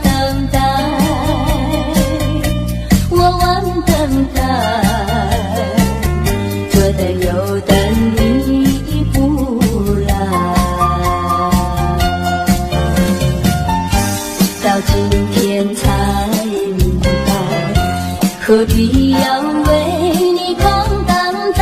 等待，我忘等待，左等右等你不来，到今天才明白，何必要为你空等待。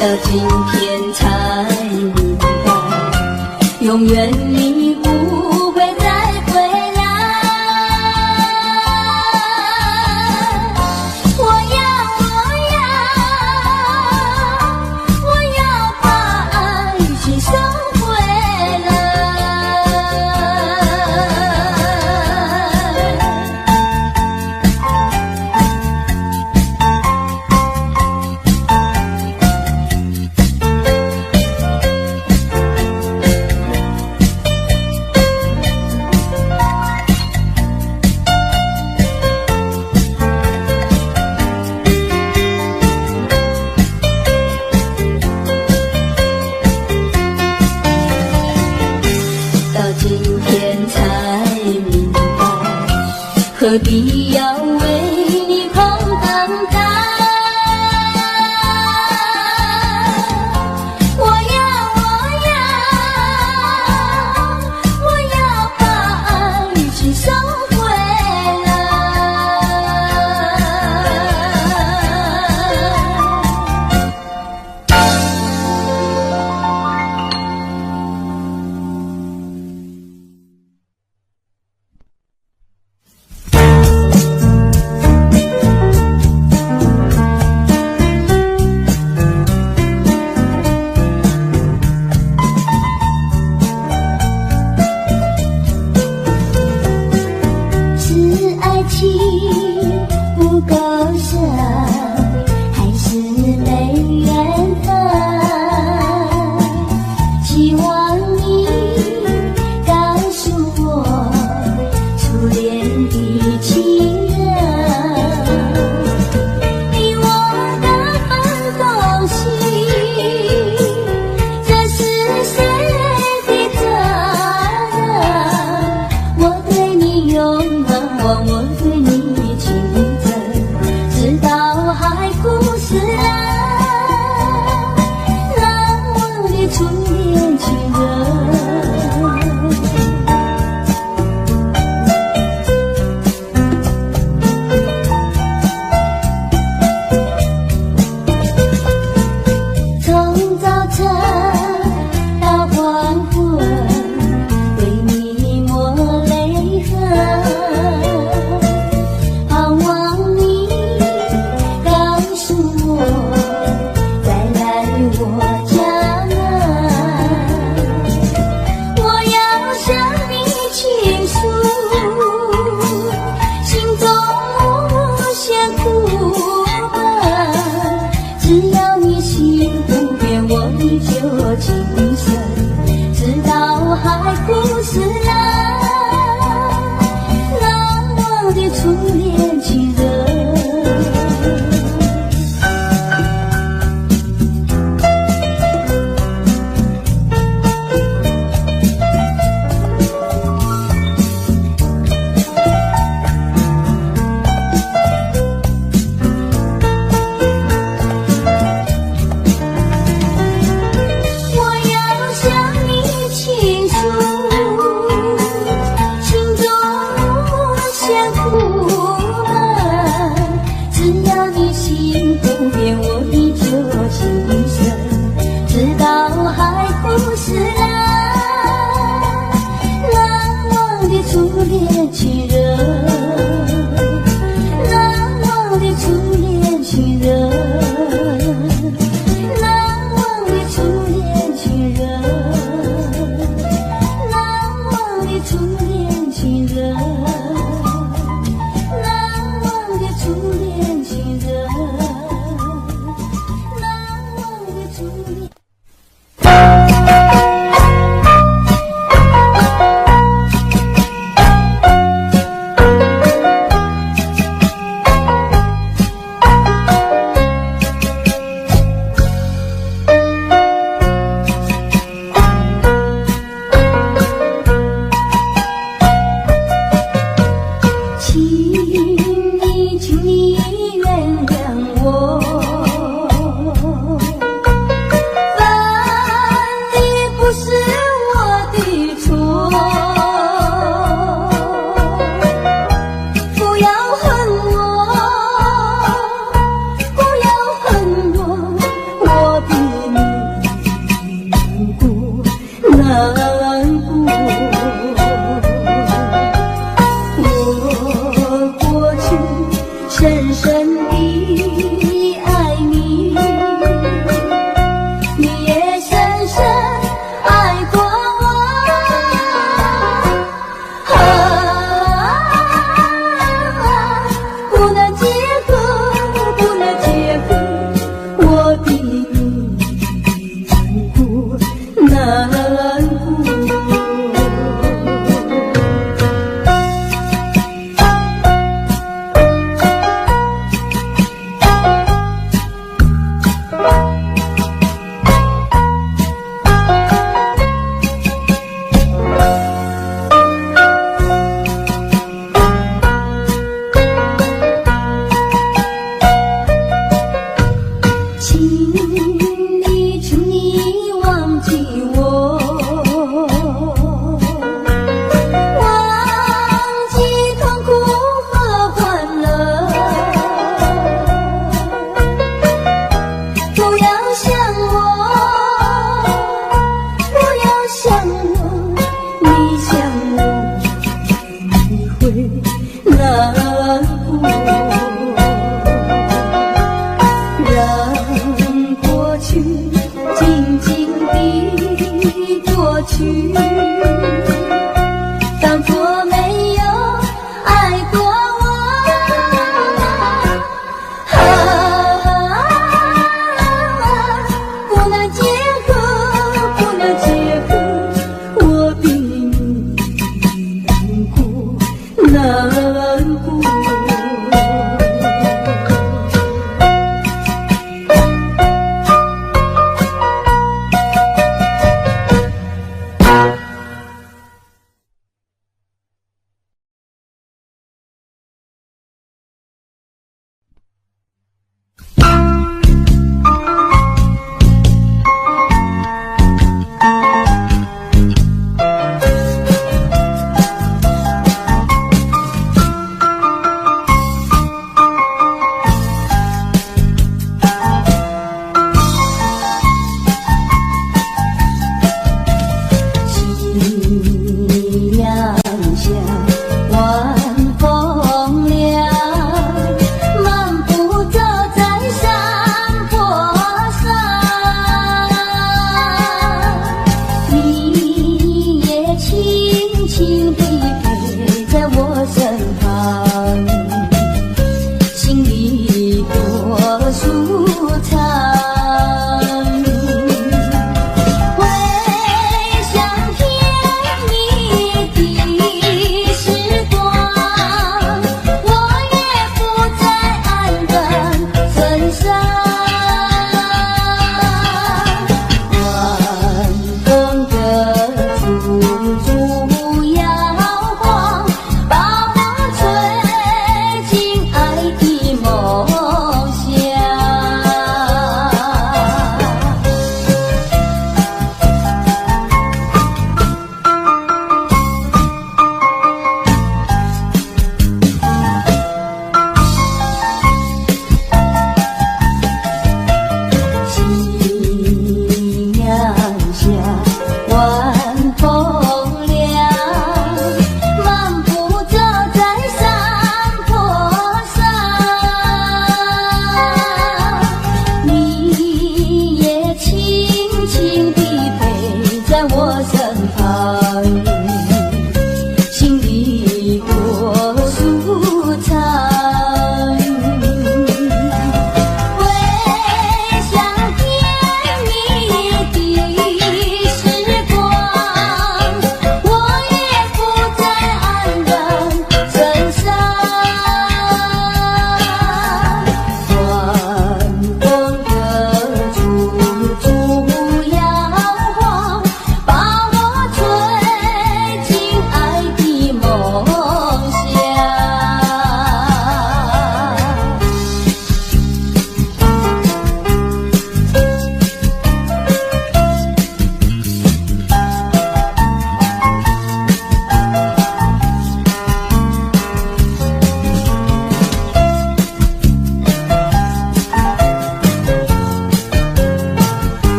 到今天才明白，永远你不会再回来。我要把爱情收回来。到今天才明白，何必要为你空等待。我要把爱情收回来。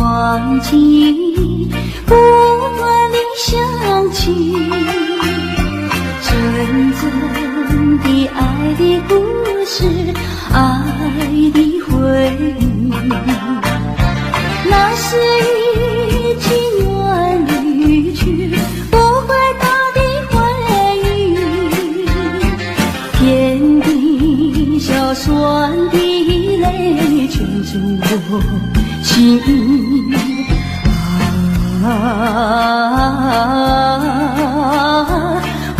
忘记，不断地想起，真正的爱的故事，爱的回忆，那是一起远离去不回头的回忆，天地小酸的泪圈住我心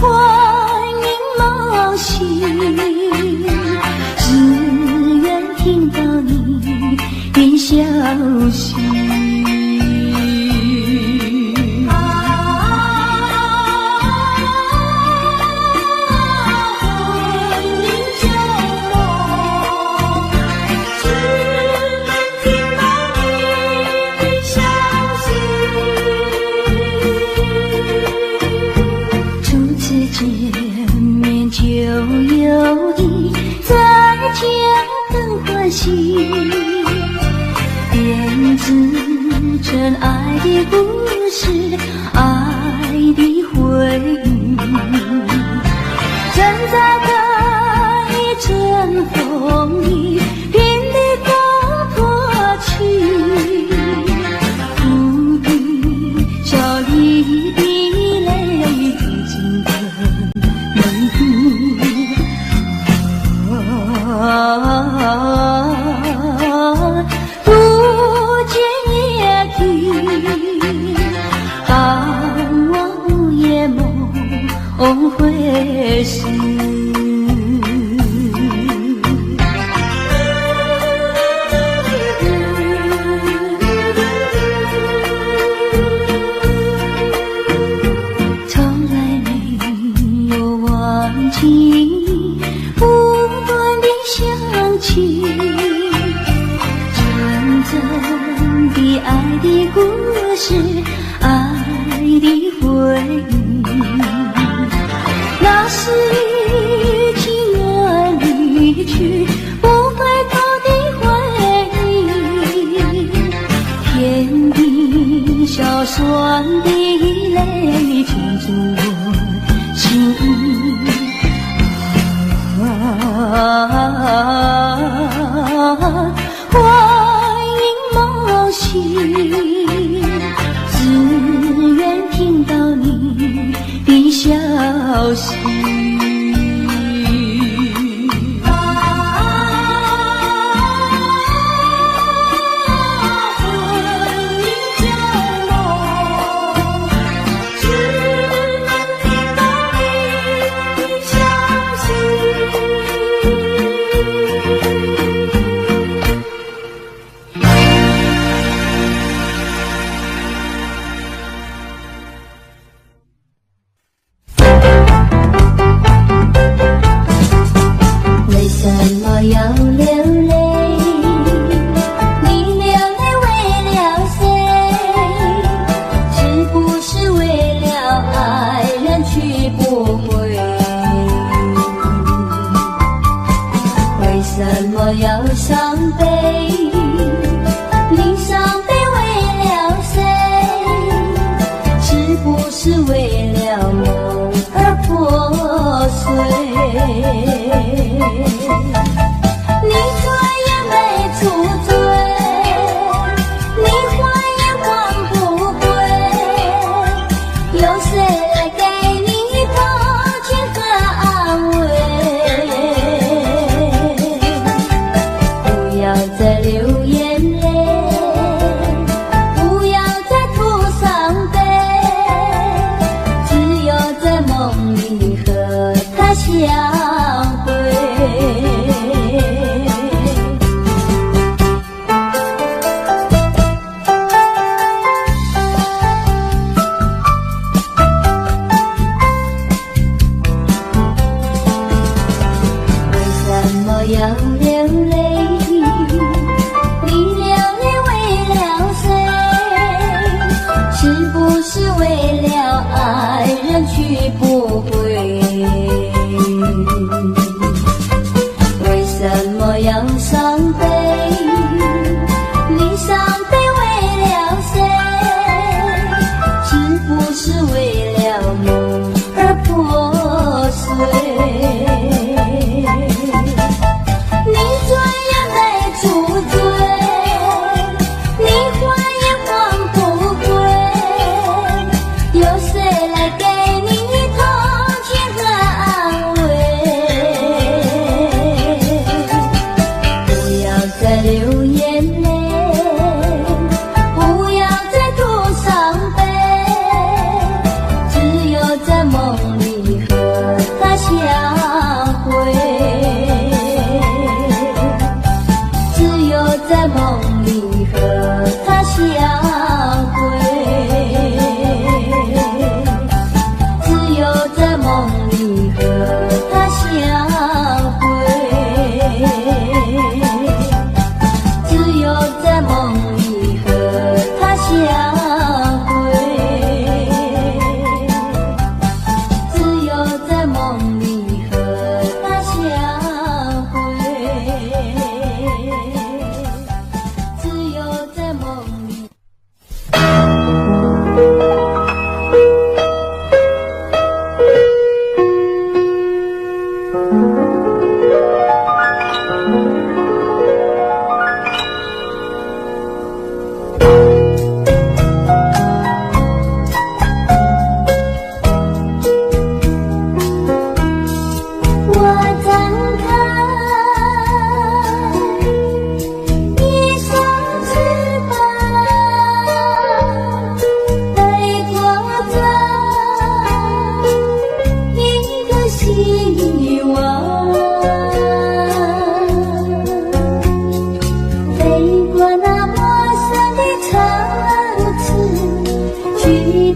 欢迎冒喜，只愿听到你的消息。真爱的故事，爱的回忆，正在等一阵风雨，拼力打破去，哭的笑里的泪滴进的梦里，当我夜梦回时，从来没有忘记，不断地想起，真正的爱的故事，爱的回忆，那是一起远离去不回头的回忆，天地小酸的泪圈住我心欢迎冒喜，只愿听到你的消息。要伤悲，你伤悲为了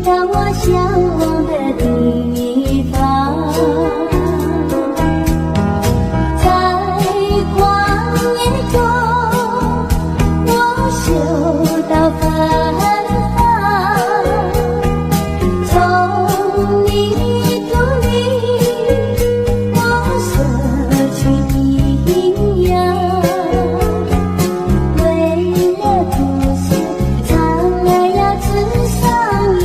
到我向往的地方。在旷野中，我嗅到芬芳，从泥土里我摄取营养，为了读书常爱要吃桑叶，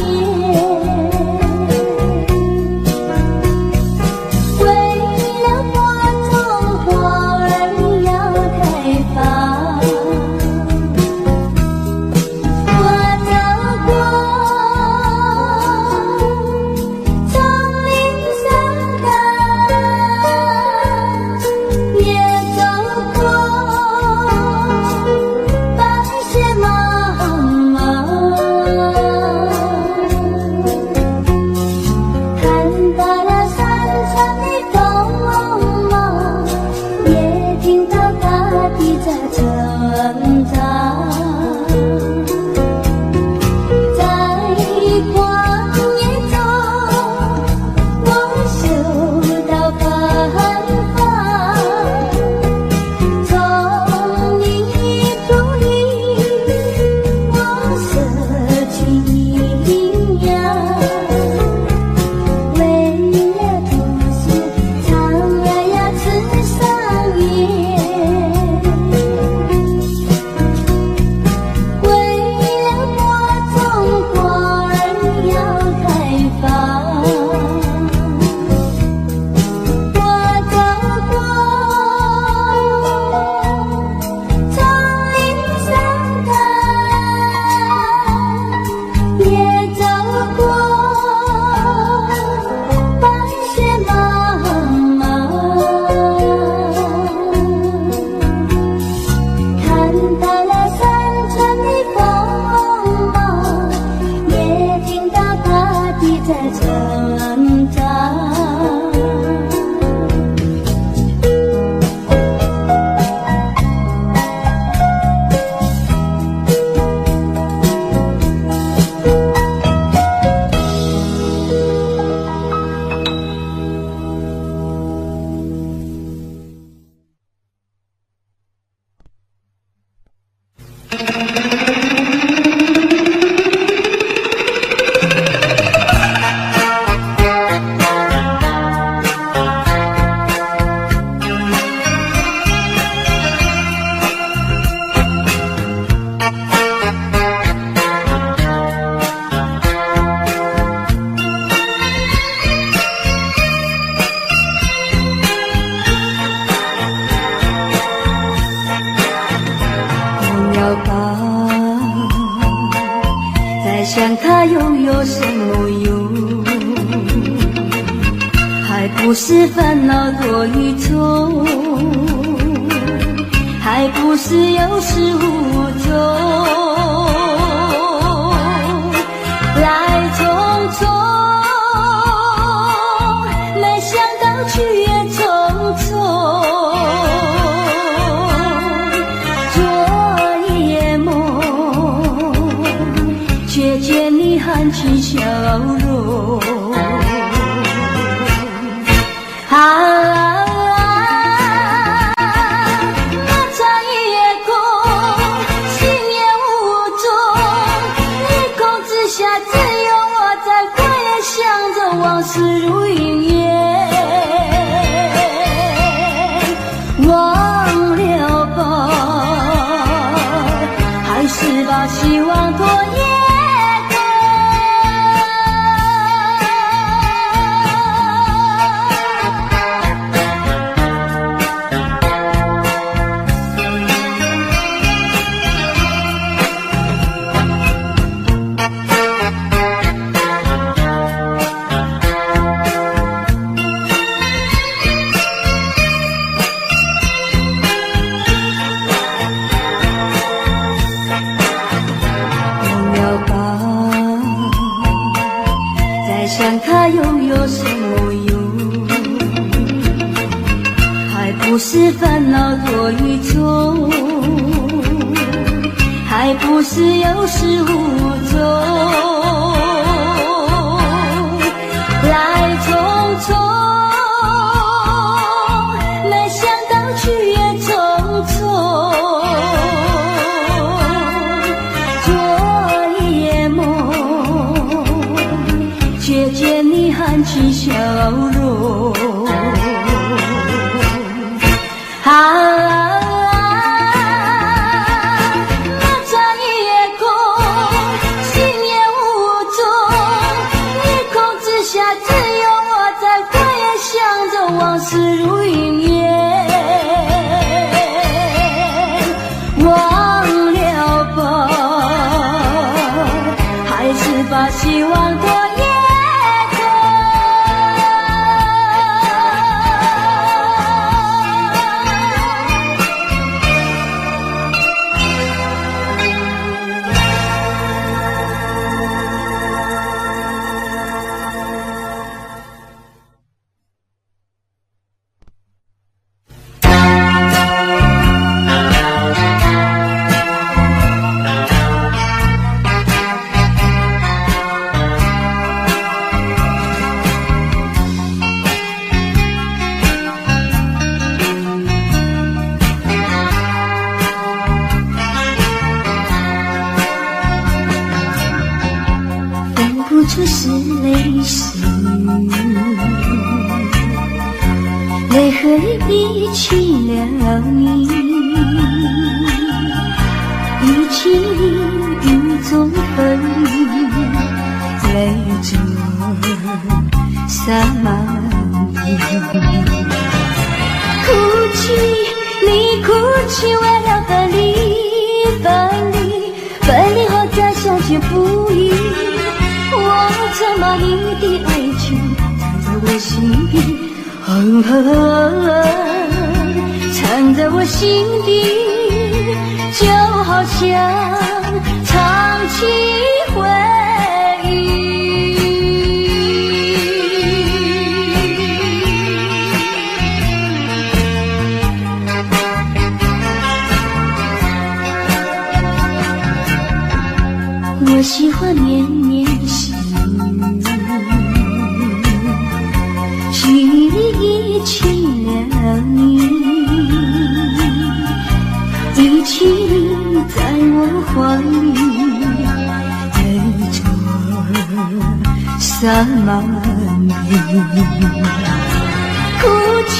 为了花种花儿要开放。我走过丛林山岗，也走过白雪茫茫，看到了山川的风貌，也听到大地在成长。在旷野中，我嗅到芬芳，从泥土里我摄取营养，为了读书常爱要吃桑叶，为了花种花儿要开放。我走过丛林山岗，也走过白雪茫茫，看到了山川的风貌，也听到大地在成长。摇摆，在想它又有什么用？还不是烦恼多于愁，还不是有始无终。来匆匆，没想到去也匆匆。昨夜梦，却见你含情笑容。那场夜空，心也无踪，夜空之下只有我在回想着往事如云烟。忘了吧，还是把希望拖延。想它又有什么用？还不是烦恼多于愁，还不是有始无终。起笑容。往事如云烟，忘了吧，还是把希望多夜这是泪水，泪和雨一起了你，一起雨中分离，泪着洒满地。哭泣，你哭泣，为了分离，分离，分离后再相见不易。我曾把你的爱情藏在我心底，藏在我心底，就好像唱起回忆。我喜欢绵绵细雨，一起了你，一起在我怀里，泪着洒满地。哭泣，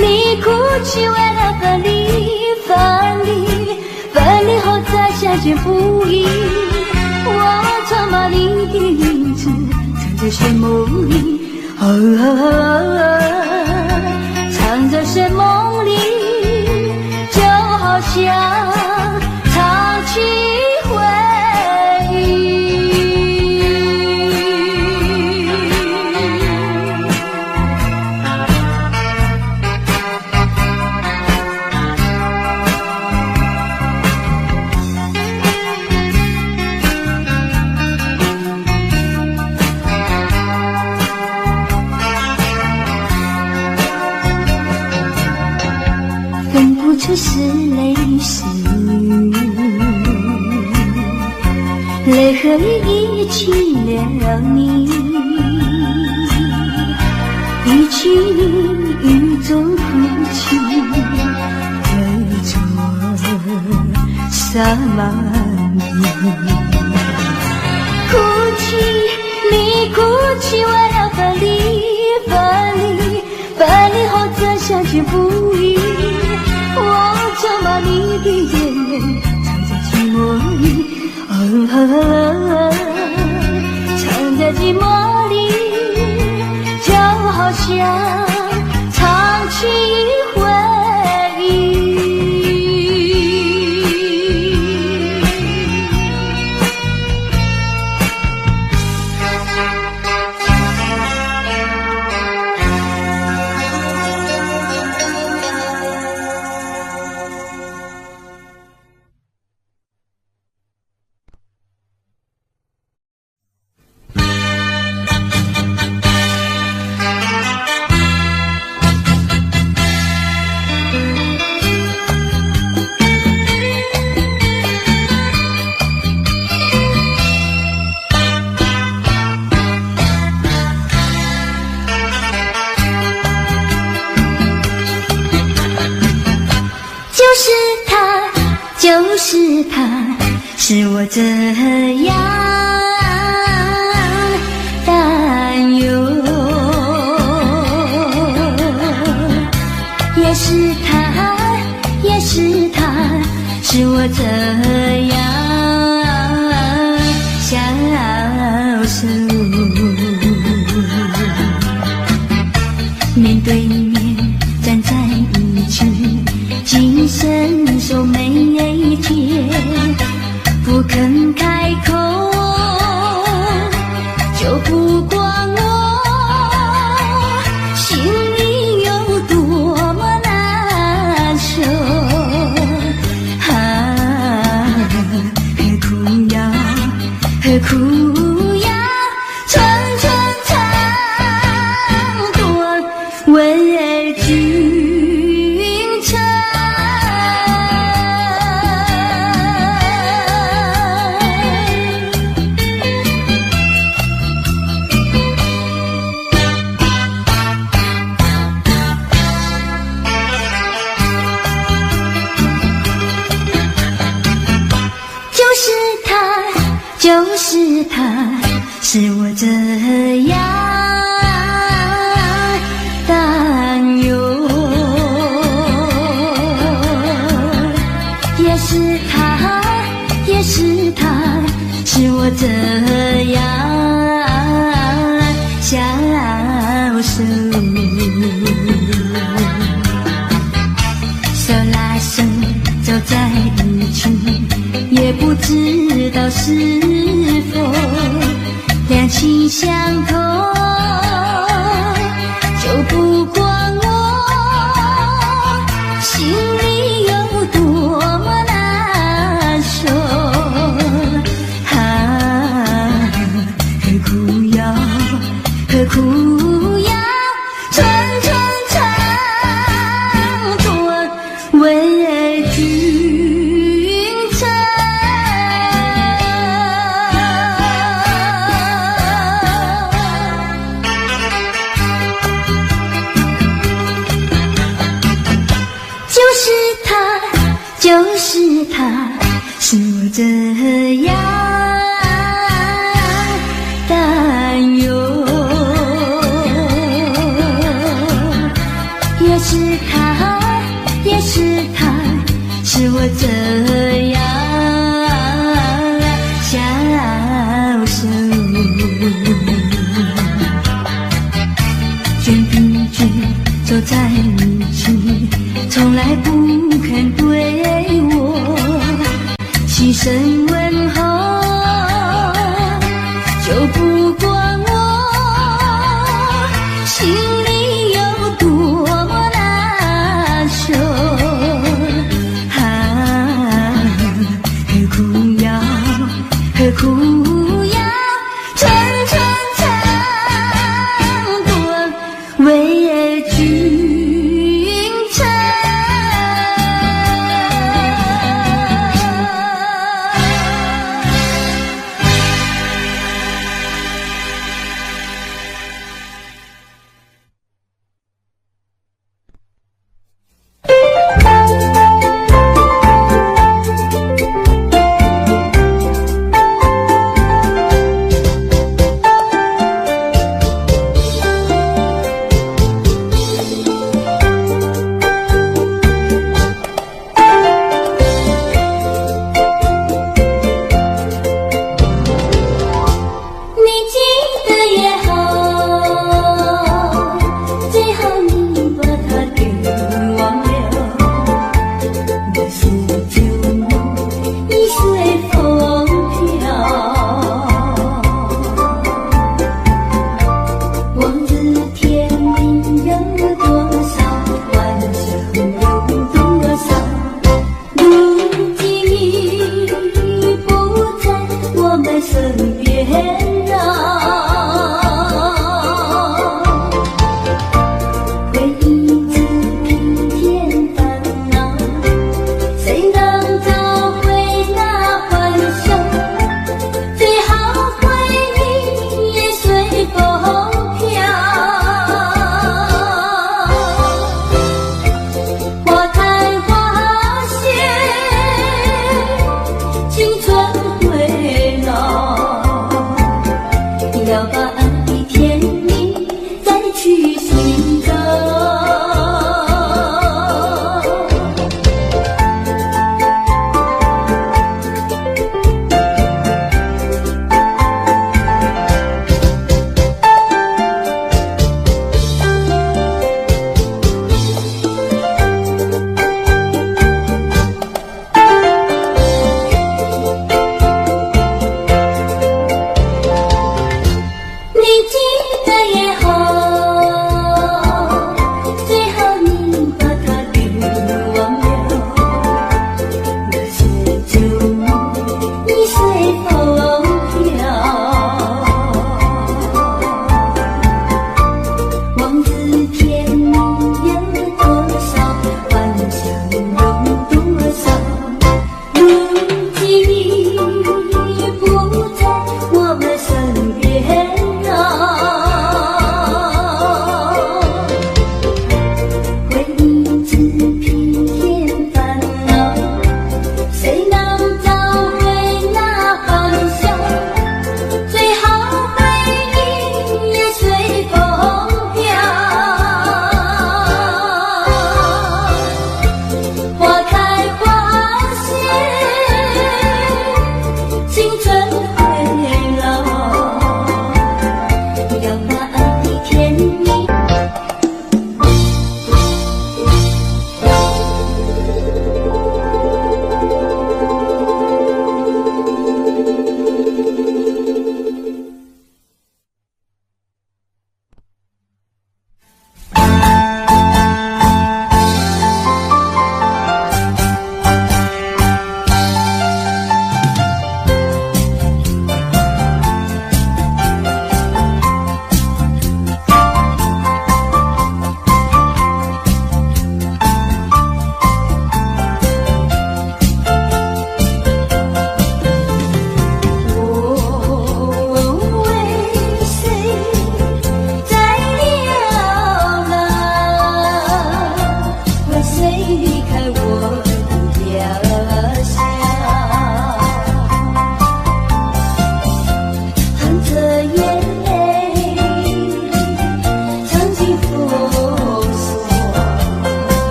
你哭泣，为了分离，分离，分离后再相见不易。我曾把你的影子藏在睡梦里，藏在睡梦里，就好像唱起回忆。这是泪水，泪和雨一起了你，一起雨中哭泣，泪着洒满地。哭泣，你哭泣，为了分离，分离，分离后再相见不易。我曾把你的眼泪藏在寂寞里，藏在寂寞里，就好像唱起回忆。就是他，使我这样担忧。是我这样消瘦。面对面站在一起，紧伸手眉间，不肯开口，就不管我心里有多么难受。何苦要层层长短为君称。就是他，是我这样担忧，也是他，也是他，是我这样消瘦。手拉手走在一起，也不知道是否两情相通，就不管我心里有多么难受。何苦要层层长短为君称。就是他，是我这样担忧，也是他，也是他，是我这样消瘦。卷并卷走在一起，从来不肯对我细声问候，就不管我心里有多么难受。何苦要层层长短为君称。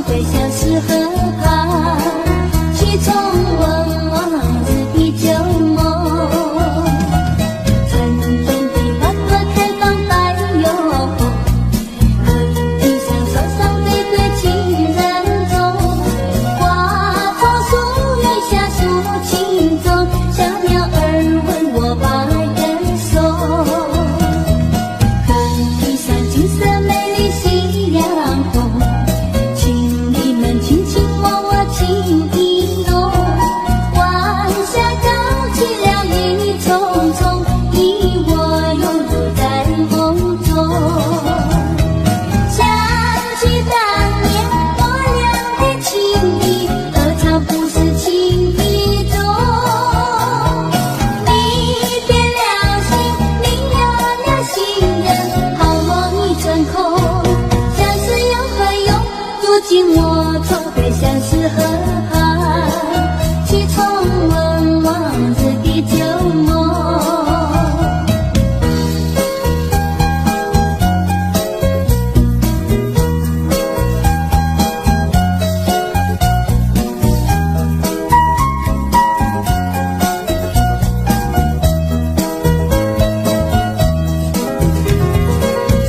飞向是河畔，去重温往日的旧梦。春天的花朵开放带有风，可以闭上手上背对情人中，花草树叶下抒情中，小鸟儿问我把人送。可以闭上金色美丽夕阳红，情侣们卿卿我我情意浓，晚霞高起了一重重，你我拥入在梦中。想起当年我俩的情谊，何尝不是情意中。你变了心，你有了心人，好梦已成空，相思又何用？如今我从飞向是河畔，去重温往日的旧梦。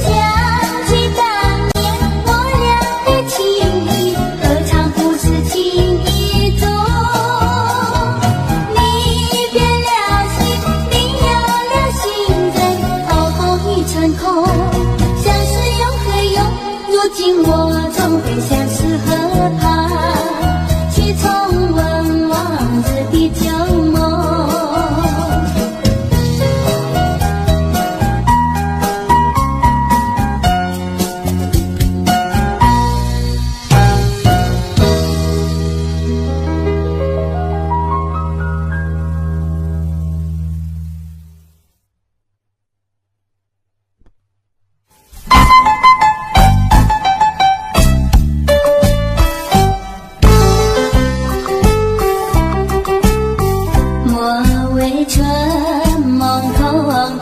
想起当年我俩的情谊，何尝不是情意中。你变了心，你有了心人，好梦已成空，相思又何用？如今我从飞向是河畔，去重温往日的旧梦。莫为春梦空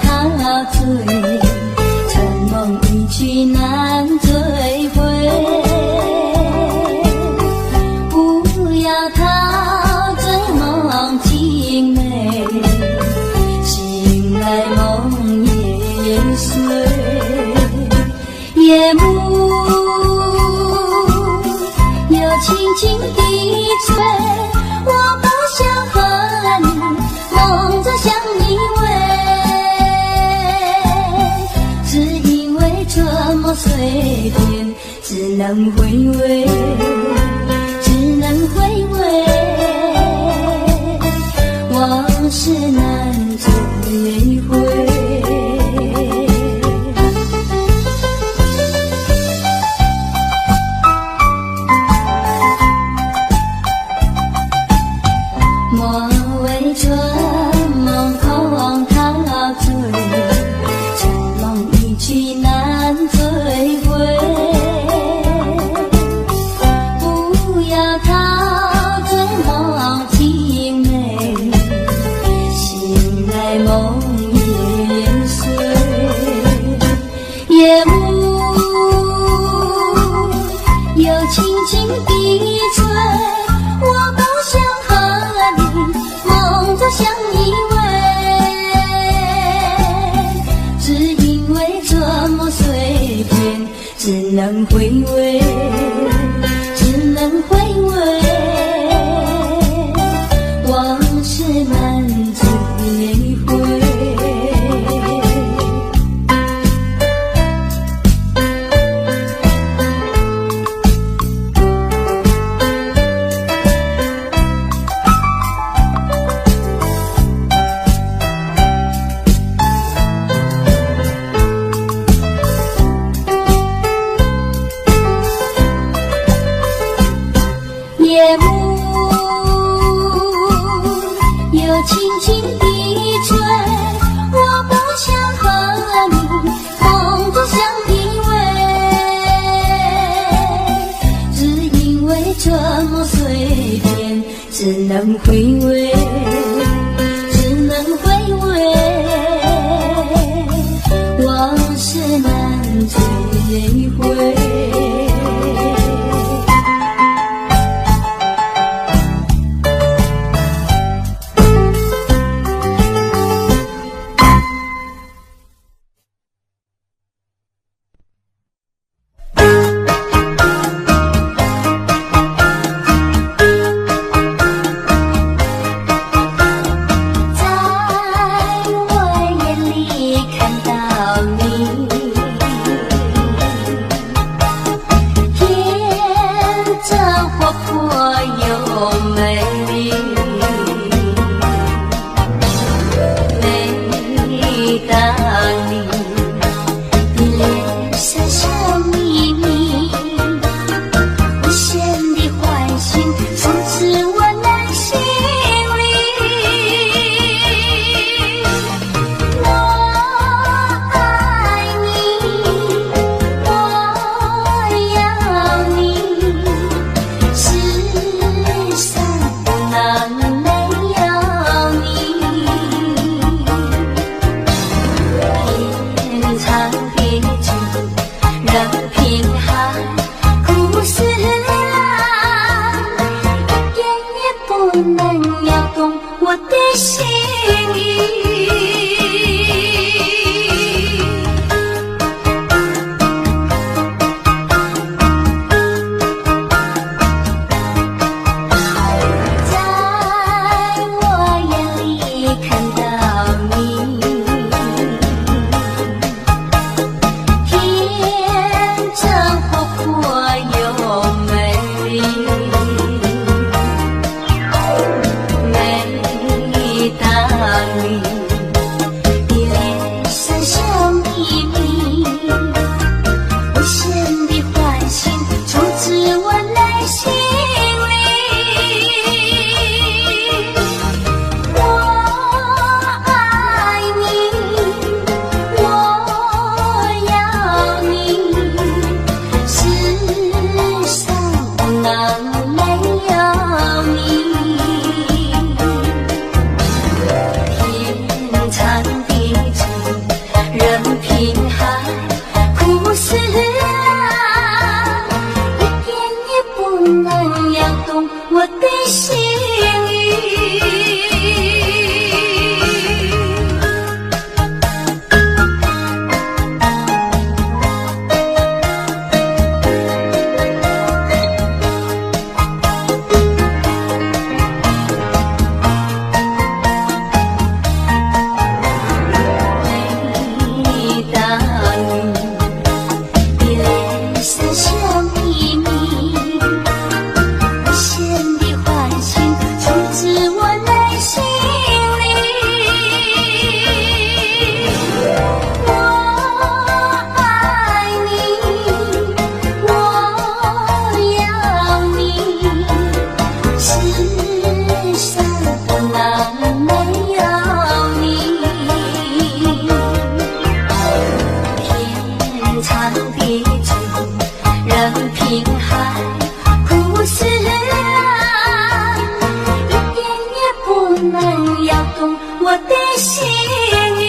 陶醉，春梦一去难追回。不要陶醉梦情美，醒来梦也碎。夜幕又轻轻地吹，我不想和你梦着相依偎，只因为春梦碎片，只能回味，只能回味，往事难追回。莫为春梦空陶醉，春梦一去难追回。不要陶醉梦情美，醒来梦也碎。夜幕又轻轻地吹，我不想和你梦着相依偎，只因为春梦碎片，只能回味，只能回味，往事难追回。夜幕又轻轻地吹，我不想和你梦着相依偎，只因为春梦碎片，只能回味，只能回味，往事难追回。阔又美丽。每当你的脸上笑眯眯，无限的欢欣充斥我内心里。我爱你，我要你，世上哪没有你？天长地久任凭海枯石烂，一点也不能摇动我的心意。在我眼里看到你，天真活泼又美丽。每当你的脸上笑眯眯，无限的欢欣充斥我内心里。我爱你，我要你，世上哪没有你？天长地久任凭海枯石烂，一点也不能摇动我的心意。每当你的脸上笑眯眯，无限的欢欣充斥我内心里。我爱你，我要你，世上哪没有你？天长地久任凭海枯石烂，一点也不能摇动我的心意。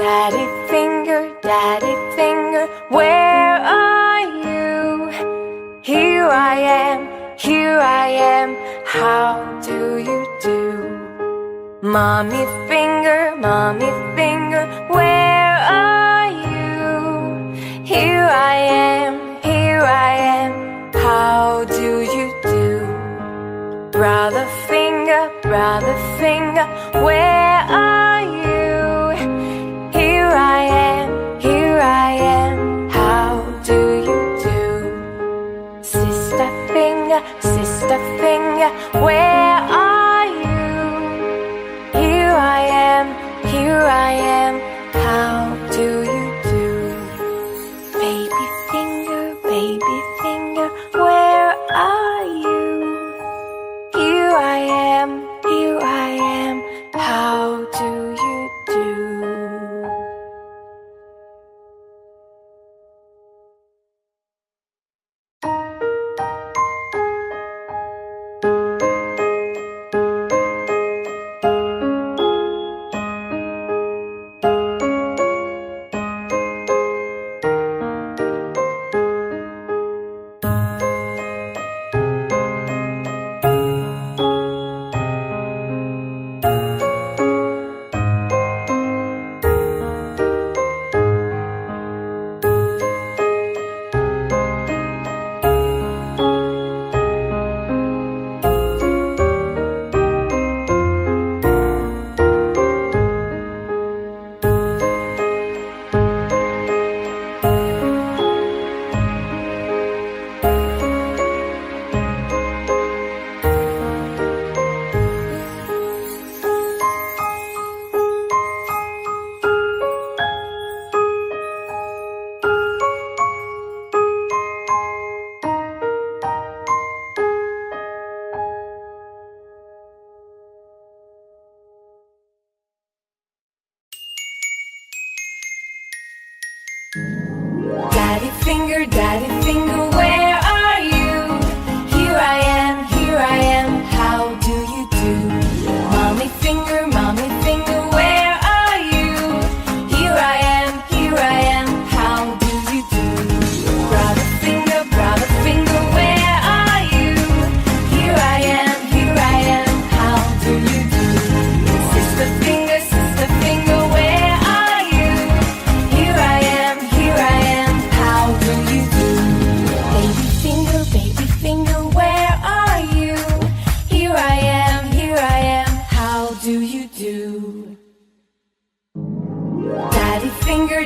Daddy finger, where are you? Here I am, how do you do? Mommy finger, where are you? Here I am, how do you do? Brother finger, where are you? Here I am, how do you do? Sister finger, where are you? Here I am, how do you do? Baby finger, where are you? Here I am, how do you do? Daddy finger, where are you? Here I am, how do you do? Mommy finger, where are you? Here I am, how do you do? Brother finger, where are you? Here I am, how do you do? Sister finger, where are you? Here I am, how do you do? Baby finger, where are you? Here I am, how do you do? Daddy finger,